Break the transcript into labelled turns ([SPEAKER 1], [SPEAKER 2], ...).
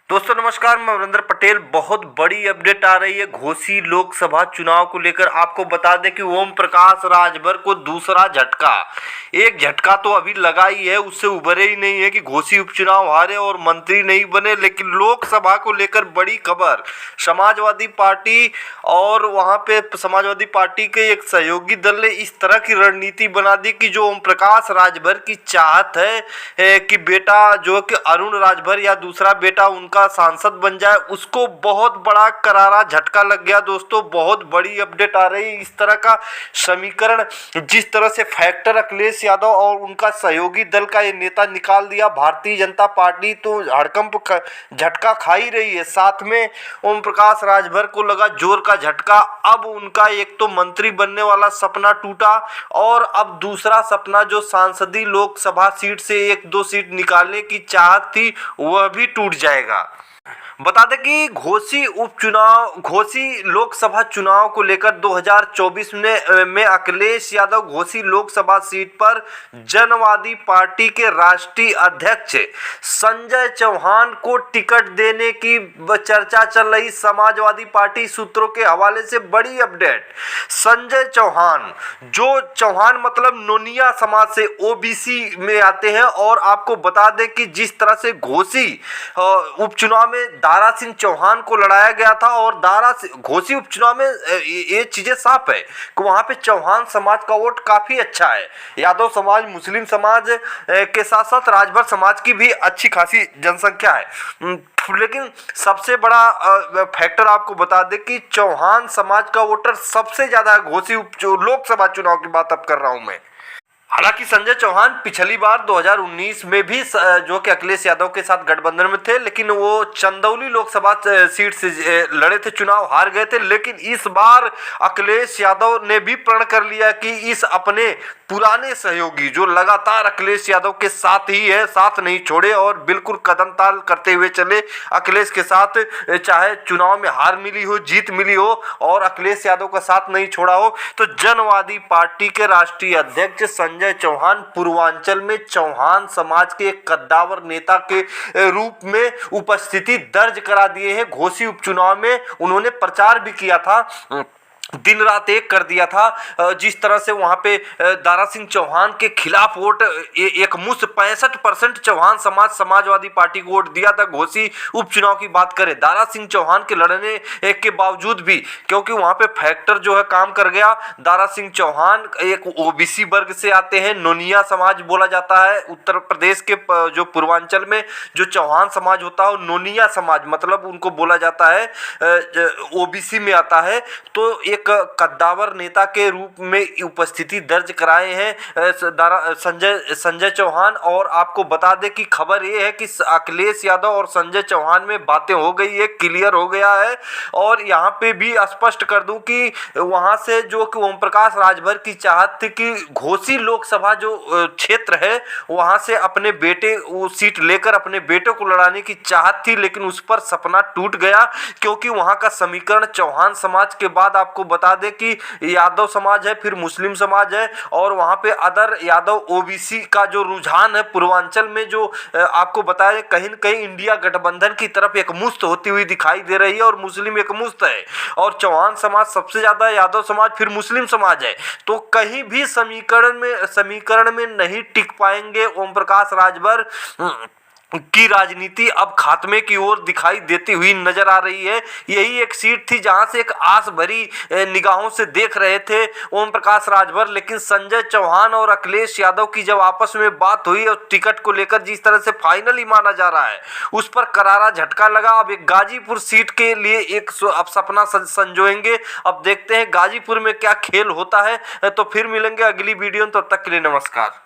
[SPEAKER 1] दोस्तों नमस्कार, मैं अमरिंदर पटेल। बहुत बड़ी अपडेट आ रही है घोसी लोकसभा चुनाव को लेकर। आपको बता दें कि ओम प्रकाश राजभर को दूसरा झटका, एक झटका तो अभी लगा ही है, उससे उभरे ही नहीं है कि घोसी उपचुनाव हारे और मंत्री नहीं बने। लेकिन लोकसभा को लेकर बड़ी खबर, समाजवादी पार्टी और वहां पे समाजवादी पार्टी के एक सहयोगी दल ने इस तरह की रणनीति बना दी कि जो ओम प्रकाश राजभर की चाहत है कि बेटा जो कि अरुण राजभर या दूसरा बेटा उनका सांसद बन जाए, उसको बहुत बड़ा करारा झटका लग गया। दोस्तों बहुत बड़ी अपडेट आ रही है। इस तरह का समीकरण, जिस तरह से फैक्टर अखिलेश यादव और उनका सहयोगी दल का ये नेता निकाल दिया, भारतीय जनता पार्टी तो हड़कंप झटका खा ही रही है। साथ में ओम प्रकाश राजभर को लगा जोर का झटका। अब उनका एक तो मंत्री बनने वाला सपना टूटा और अब दूसरा सपना जो सांसदीय लोकसभा सीट से एक दो सीट निकालने की चाहत थी वह भी टूट जाएगा। बता दें कि घोसी लोकसभा चुनाव को लेकर 2024 में अखिलेश यादव घोसी लोकसभा सीट पर जनवादी पार्टी के राष्ट्रीय अध्यक्ष संजय चौहान को टिकट देने की चर्चा चल रही। समाजवादी पार्टी सूत्रों के हवाले से बड़ी अपडेट। संजय चौहान, जो चौहान मतलब नोनिया समाज से ओबीसी में आते हैं, और आपको बता दें कि जिस तरह से घोसी उपचुनाव में दारा सिंह चौहान को लड़ाया गया था, और घोसी उपचुनाव में ये चीजें साफ है कि वहां पे चौहान समाज का वोट काफी अच्छा है। यादव समाज, मुस्लिम समाज के साथ साथ राजभर समाज की भी अच्छी खासी जनसंख्या है। लेकिन सबसे बड़ा फैक्टर आपको बता दें कि चौहान समाज का वोटर सबसे ज्यादा है घोसी लोकसभा चुनाव की बात अब कर रहा हूं मैं। हालांकि संजय चौहान पिछली बार 2019 में भी जो कि अखिलेश यादव के साथ गठबंधन में थे, लेकिन वो चंदौली लोकसभा सीट से लड़े थे, चुनाव हार गए थे। लेकिन इस बार अखिलेश यादव ने भी प्रण कर लिया कि इस अपने पुराने सहयोगी जो लगातार अखिलेश यादव के साथ ही है, साथ नहीं छोड़े और बिल्कुल कदम ताल करते हुए चले अखिलेश के साथ, चाहे चुनाव में हार मिली हो, जीत मिली हो, और अखिलेश यादव का साथ नहीं छोड़ा हो। तो जनवादी पार्टी के राष्ट्रीय अध्यक्ष संजय चौहान पूर्वांचल में चौहान समाज के एक कद्दावर नेता के रूप में उपस्थिति दर्ज करा दिए हैं। घोसी उपचुनाव में उन्होंने प्रचार भी किया था, दिन रात एक कर दिया था। जिस तरह से वहां पे दारा सिंह चौहान के खिलाफ वोट एक मुश्त 65% चौहान समाजवादी पार्टी को वोट दिया था। घोसी उपचुनाव की बात करें, दारा सिंह चौहान के लड़ने के बावजूद भी, क्योंकि वहां पे फैक्टर जो है काम कर गया। दारा सिंह चौहान एक ओबीसी वर्ग से आते हैं, नोनिया समाज बोला जाता है। उत्तर प्रदेश के जो पूर्वांचल में जो चौहान समाज होता है, नोनिया समाज मतलब उनको बोला जाता है, ओबीसी में आता है। तो एक कद्दावर नेता के रूप में उपस्थिति दर्ज कराए हैं संजय चौहान। और आपको बता दें कि खबर ये है कि अखिलेश यादव और संजय चौहान में बातें हो गई है, क्लियर हो गया है। और यहाँ पे भी स्पष्ट कर दूं कि वहां से जो कि ओम प्रकाश राजभर की चाहत थी कि घोसी लोकसभा जो क्षेत्र है वहां से अपने बेटे वो सीट लेकर अपने बेटे को लड़ाने की चाहत थी, लेकिन उस पर सपना टूट गया। क्योंकि वहां का समीकरण चौहान समाज के बाद आपको बता दें कि यादव समाज है, फिर मुस्लिम समाज है, और वहां पे अदर यादव ओबीसी का जो रुझान है पूर्वांचल में, जो आपको बताया कहीं न कहीं इंडिया गठबंधन की तरफ एक मुश्त होती हुई दिखाई दे रही है, और मुस्लिम एक मुश्त है, और चौहान समाज सबसे ज्यादा, यादव समाज फिर मुस्लिम समाज है। तो कहीं भी समीकरण में नहीं टिक पाएंगे ओम प्रकाश राजभर की राजनीति अब खात्मे की ओर दिखाई देती हुई नजर आ रही है। यही एक सीट थी जहां से एक आस भरी निगाहों से देख रहे थे ओम प्रकाश राजभर। लेकिन संजय चौहान और अखिलेश यादव की जब आपस में बात हुई और टिकट को लेकर जिस तरह से फाइनली माना जा रहा है, उस पर करारा झटका लगा। अब एक गाजीपुर सीट के लिए एक अब सपना संजोएंगे। अब देखते हैं गाजीपुर में क्या खेल होता है। तो फिर मिलेंगे अगली वीडियो, तब तक के लिए नमस्कार।